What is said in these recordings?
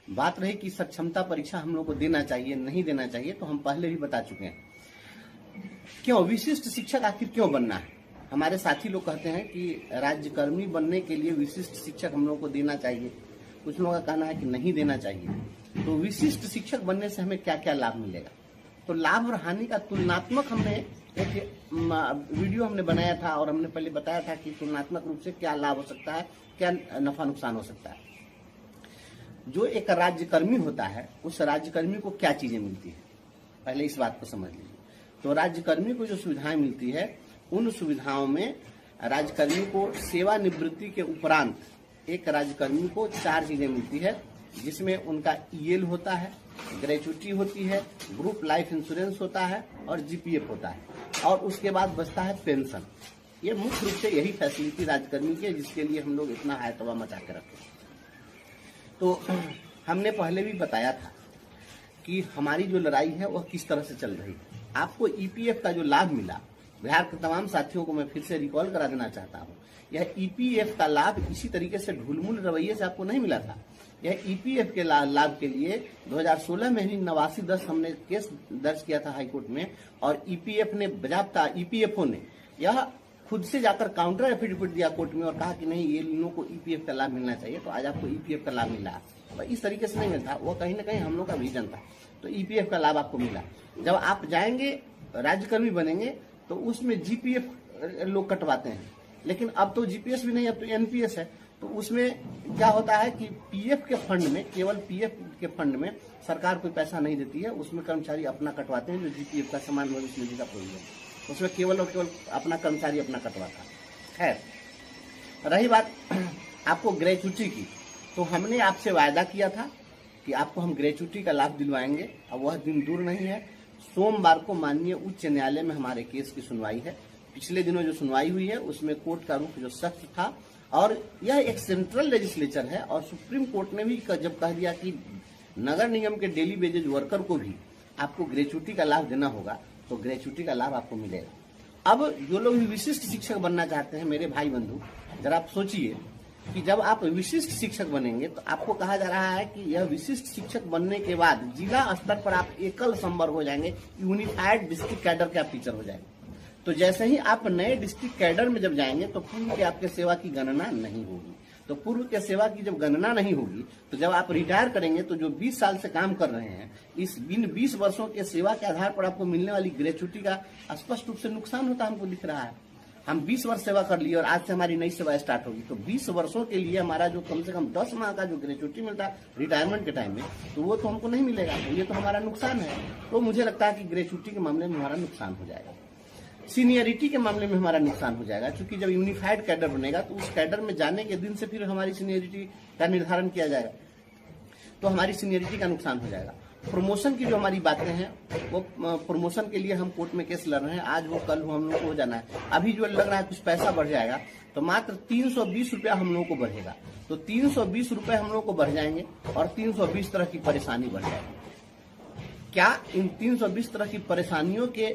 बात रही कि सक्षमता परीक्षा हम लोग को देना चाहिए नहीं देना चाहिए, तो हम पहले भी बता चुके हैं। क्यों विशिष्ट शिक्षक आखिर क्यों बनना है? हमारे साथी लोग कहते हैं कि राज्यकर्मी बनने के लिए विशिष्ट शिक्षक हम लोग को देना चाहिए, कुछ लोगों का कहना है कि नहीं देना चाहिए। तो विशिष्ट शिक्षक बनने से हमें क्या क्या लाभ मिलेगा? तो लाभ और हानि का तुलनात्मक हमने एक वीडियो हमने बनाया था और हमने पहले बताया था कि तुलनात्मक रूप से क्या लाभ हो सकता है, क्या नफा नुकसान हो सकता है। जो एक राज्यकर्मी होता है उस राज्यकर्मी को क्या चीजें मिलती है, पहले इस बात को समझ लीजिए। तो राज्यकर्मी को जो सुविधाएं मिलती है, उन सुविधाओं में राज्यकर्मी को सेवानिवृत्ति के उपरांत एक राज्यकर्मी को 4 चीजें मिलती है, जिसमें उनका ईएल होता है, ग्रेचुटी होती है, ग्रुप लाइफ इंश्योरेंस होता है और जीपीएफ होता है, और उसके बाद बचता है पेंशन। ये मुख्य रूप से यही फैसिलिटी राज्यकर्मी की है, जिसके लिए हम लोग इतना हायतवा मचा के रखते हैं। तो हमने पहले भी बताया था कि हमारी जो लड़ाई है वह किस तरह से चल रही है। आपको ईपीएफ का जो लाभ मिला, बिहार के तमाम साथियों को मैं फिर से रिकॉल करा देना चाहता हूँ, यह ईपीएफ का लाभ इसी तरीके से ढुलमुल रवैये से आपको नहीं मिला था। यह ईपीएफ के लाभ के लिए 2016 में ही 8910 हमने केस दर्ज किया था हाईकोर्ट में, और ईपीएफ ने बजाबता ईपीएफओ ने यह खुद से जाकर काउंटर एफिडेविट दिया कोर्ट में और कहा कि नहीं, ये लोगों को ईपीएफ का लाभ मिलना चाहिए। तो आज आपको ईपीएफ का लाभ मिला, इस तरीके से नहीं मिलता, वो कहीं ना कहीं हम लोग का विजन था। तो ईपीएफ का लाभ आपको मिला। जब आप जाएंगे राज्यकर्मी बनेंगे तो उसमें जीपीएफ लोग कटवाते हैं, लेकिन अब तो जीपीएस भी नहीं, अब तो एनपीएस है। तो उसमें क्या होता है कि पीएफ के फंड में, केवल पीएफ के फंड में सरकार कोई पैसा नहीं देती है, उसमें कर्मचारी अपना कटवाते हैं। जो जीपीएफ का समान भविष्य निधि का प्रोविजन, उसमें केवल और केवल अपना कर्मचारी अपना कटवाता है। खैर, रही बात आपको ग्रेचुटी की, तो हमने आपसे वायदा किया था कि आपको हम ग्रेचुटी का लाभ दिलवाएंगे। अब वह दिन दूर नहीं है। सोमवार को माननीय उच्च न्यायालय में हमारे केस की सुनवाई है। पिछले दिनों जो सुनवाई हुई है उसमें कोर्ट का रुख जो सख्त था, और यह एक सेंट्रल लेजिस्लेचर है, और सुप्रीम कोर्ट ने भी जब कह दिया कि नगर निगम के डेली वेजेज वर्कर को भी आपको ग्रेचुटी का लाभ देना होगा, तो ग्रेचुटी का लाभ आपको मिलेगा। अब जो लोग भी विशिष्ट शिक्षक बनना चाहते हैं, मेरे भाई बंधु, जरा आप सोचिए कि जब आप विशिष्ट शिक्षक बनेंगे तो आपको कहा जा रहा है कि यह विशिष्ट शिक्षक बनने के बाद जिला स्तर पर आप एकल संवर्ग हो जाएंगे, यूनिफाइड डिस्ट्रिक्ट कैडर के आप टीचर हो जाएंगे। तो जैसे ही आप नए डिस्ट्रिक्ट कैडर में जब जाएंगे तो पूर्व के आपके सेवा की गणना नहीं होगी। तो पूर्व के सेवा की जब गणना नहीं होगी तो जब आप रिटायर करेंगे तो जो 20 साल से काम कर रहे हैं, इस 20 वर्षों के सेवा के आधार पर आपको मिलने वाली ग्रेचुटी का स्पष्ट रूप से नुकसान होता हमको दिख रहा है। हम 20 वर्ष सेवा कर लिए और आज से हमारी नई सेवा स्टार्ट होगी, तो 20 वर्षों के लिए हमारा जो कम से कम 10 माह का जो ग्रेचुटी मिलता है रिटायरमेंट के टाइम में, तो वो तो हमको नहीं मिलेगा। तो ये तो हमारा नुकसान है। तो मुझे लगता है कि ग्रेचुटी के मामले में हमारा नुकसान हो जाएगा। सीनियरिटी के मामले में हमारा नुकसान हो जाएगा, क्योंकि जब यूनिफाइड कैडर बनेगा तो उस कैडर में जाने के दिन से फिर हमारी सीनियरिटी का निर्धारण किया जाएगा, तो हमारी सीनियरिटी का नुकसान हो जाएगा। प्रमोशन की जो हमारी बातें हैं, वो प्रमोशन के लिए हम कोर्ट में केस लड़ रहे हैं। आज वो कल हम लोग को हो जाना है। अभी जो लग रहा है कुछ पैसा बढ़ जाएगा, तो मात्र 320 रुपया हम लोगों को बढ़ेगा। तो 320 रुपये हम लोग को बढ़ जाएंगे और 320 तरह की परेशानी बढ़ जाएगी। क्या इन 320 तरह की परेशानियों के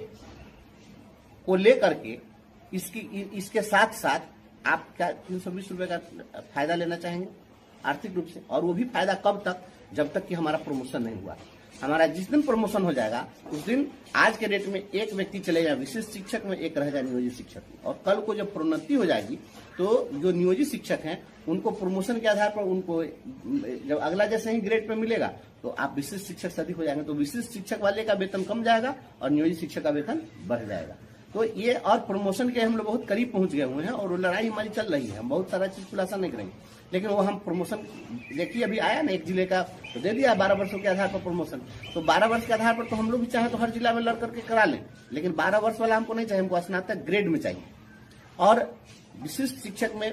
को लेकर के इसके साथ साथ आप क्या 320 रुपये का फायदा लेना चाहेंगे आर्थिक रूप से? और वो भी फायदा कब तक? जब तक कि हमारा प्रमोशन नहीं हुआ। हमारा जिस दिन प्रमोशन हो जाएगा उस दिन आज के डेट में एक व्यक्ति चले जाए विशिष्ट शिक्षक में, एक रह जाए नियोजित शिक्षक में, और कल को जब प्रोन्नति हो जाएगी तो जो नियोजित शिक्षक हैं उनको प्रमोशन के आधार पर उनको जब अगला जैसे ही ग्रेड पे मिलेगा तो आप विशिष्ट शिक्षक से अधिक हो जाएंगे। तो विशिष्ट शिक्षक वाले का वेतन कम जाएगा और नियोजित शिक्षक का वेतन बढ़ जाएगा। तो ये और प्रमोशन के हम लोग बहुत करीब पहुंच गए हुए हैं और लड़ाई हमारी चल रही है। हम बहुत सारा चीज खुलासा नहीं करेंगे, लेकिन वो हम प्रमोशन देखिए अभी आया ना एक जिले का, तो दे दिया 12 वर्षों के आधार पर प्रमोशन। तो 12 वर्ष के आधार पर तो हम लोग भी चाहे तो हर जिला में लड़ करके करा लें, लेकिन 12 वर्ष वाला हमको नहीं चाहिए, हमको स्नातक ग्रेड में चाहिए। और विशिष्ट शिक्षक में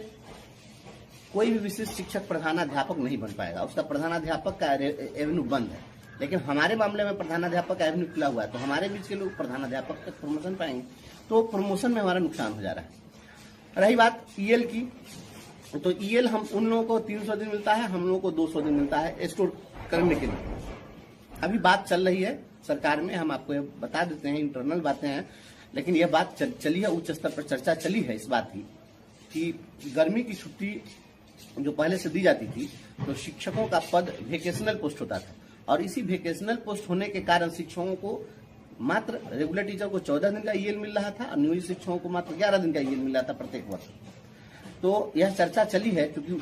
कोई भी विशिष्ट शिक्षक प्रधानाध्यापक नहीं बन पाएगा, उसका प्रधानाध्यापक का एवेन्यू बंद है। लेकिन हमारे मामले में प्रधानाध्यापक का एवेन्यू खुला हुआ है, तो हमारे बीच के लोग प्रधानाध्यापक तक प्रमोशन पाएंगे। तो प्रमोशन में हमारा नुकसान हो जा रहा है। रही बात ईएल की, तो ईएल हम उन लोगों को 300 दिन मिलता है, हम लोगों को 200 दिन मिलता है स्टोर करने के लिए। अभी बात चल रही है सरकार में, हम आपको बता देते हैं, इंटरनल बातें हैं, लेकिन यह बात चली है, उच्च स्तर पर चर्चा चली है इस बात की कि गर्मी की छुट्टी जो पहले से दी जाती थी, तो शिक्षकों का पद वेकेशनल पोस्ट होता था, और इसी वेकेशनल पोस्ट होने के कारण शिक्षकों को मात्र रेगुलर टीचर को 14 दिन का ईएल मिल रहा था और नियोजित शिक्षकों को मात्र 11 दिन का ईएल मिल रहा था प्रत्येक वर्ष। तो यह चर्चा चली है, क्योंकि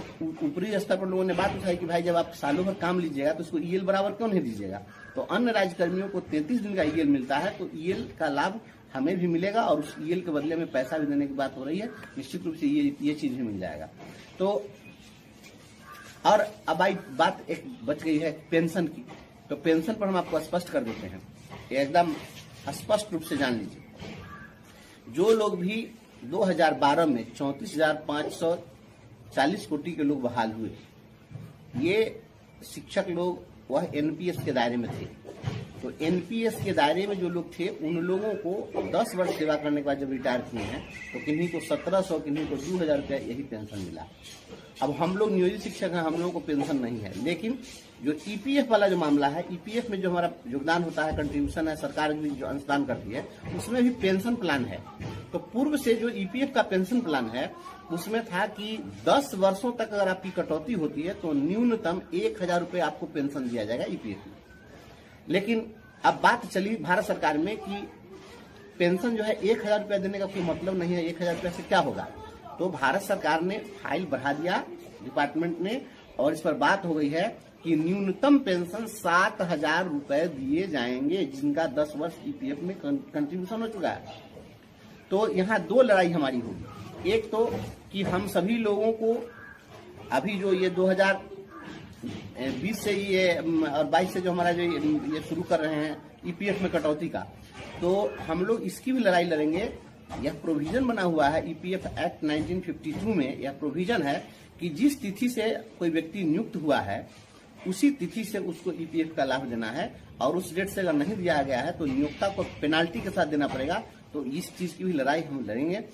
ऊपरी स्तर पर लोगों ने बात उठाई कि भाई जब आप सालों भर काम लीजिएगा तो उसको ईएल बराबर क्यों नहीं दीजिएगा। तो अन्य राज्यकर्मियों को 33 दिन का ईएल मिलता है, तो ईएल का लाभ हमें भी मिलेगा और उस ईएल के बदले में पैसा भी देने की बात हो रही है, निश्चित रूप से ये चीज भी मिल जाएगा। तो और अब आई बात एक बच गई है पेंशन की, तो पेंशन पर हम आपको स्पष्ट कर देते हैं, एकदम स्पष्ट रूप से जान लीजिए। जो लोग भी 2012 में 34,540 कोटि के लोग बहाल हुए, ये शिक्षक लोग वह एनपीएस के दायरे में थे। तो एनपीएस के दायरे में जो लोग थे उन लोगों को 10 वर्ष सेवा करने के बाद जब रिटायर किए हैं तो किन्हीं को 1700, किन्हीं को 2000 रुपया यही पेंशन मिला। अब हम लोग नियोजित शिक्षक हैं, हम लोगों को पेंशन नहीं है, लेकिन जो ईपीएफ वाला जो मामला है, ईपीएफ में जो हमारा योगदान होता है, कंट्रीब्यूशन है, सरकार भी जो अनुदान करती है, उसमें भी पेंशन प्लान है। तो पूर्व से जो ईपीएफ का पेंशन प्लान है उसमें था कि 10 वर्षों तक अगर आपकी कटौती होती है तो न्यूनतम 1000 रुपये आपको पेंशन दिया जाएगा ईपीएफ में। लेकिन अब बात चली भारत सरकार में कि पेंशन जो है 1000 रुपया देने का कोई मतलब नहीं है, 1000 रुपया से क्या होगा। तो भारत सरकार ने फाइल बढ़ा दिया डिपार्टमेंट ने, और इस पर बात हो गई है कि न्यूनतम पेंशन 7000 रुपए दिए जाएंगे जिनका 10 वर्ष ईपीएफ में कंट्रीब्यूशन हो चुका है। तो यहाँ 2 लड़ाई हमारी होगी। एक तो कि हम सभी लोगों को अभी जो ये 2020 से ये और 22 से जो हमारा जो ये शुरू कर रहे हैं ईपीएफ में कटौती का, तो हम लोग इसकी भी लड़ाई लड़ेंगे। यह प्रोविजन बना हुआ है ईपीएफ एक्ट 1952 में, यह प्रोविजन है कि जिस तिथि से कोई व्यक्ति नियुक्त हुआ है उसी तिथि से उसको ईपीएफ का लाभ देना है, और उस डेट से अगर नहीं दिया गया है तो नियोक्ता को पेनाल्टी के साथ देना पड़ेगा। तो इस चीज की भी लड़ाई हम लड़ेंगे।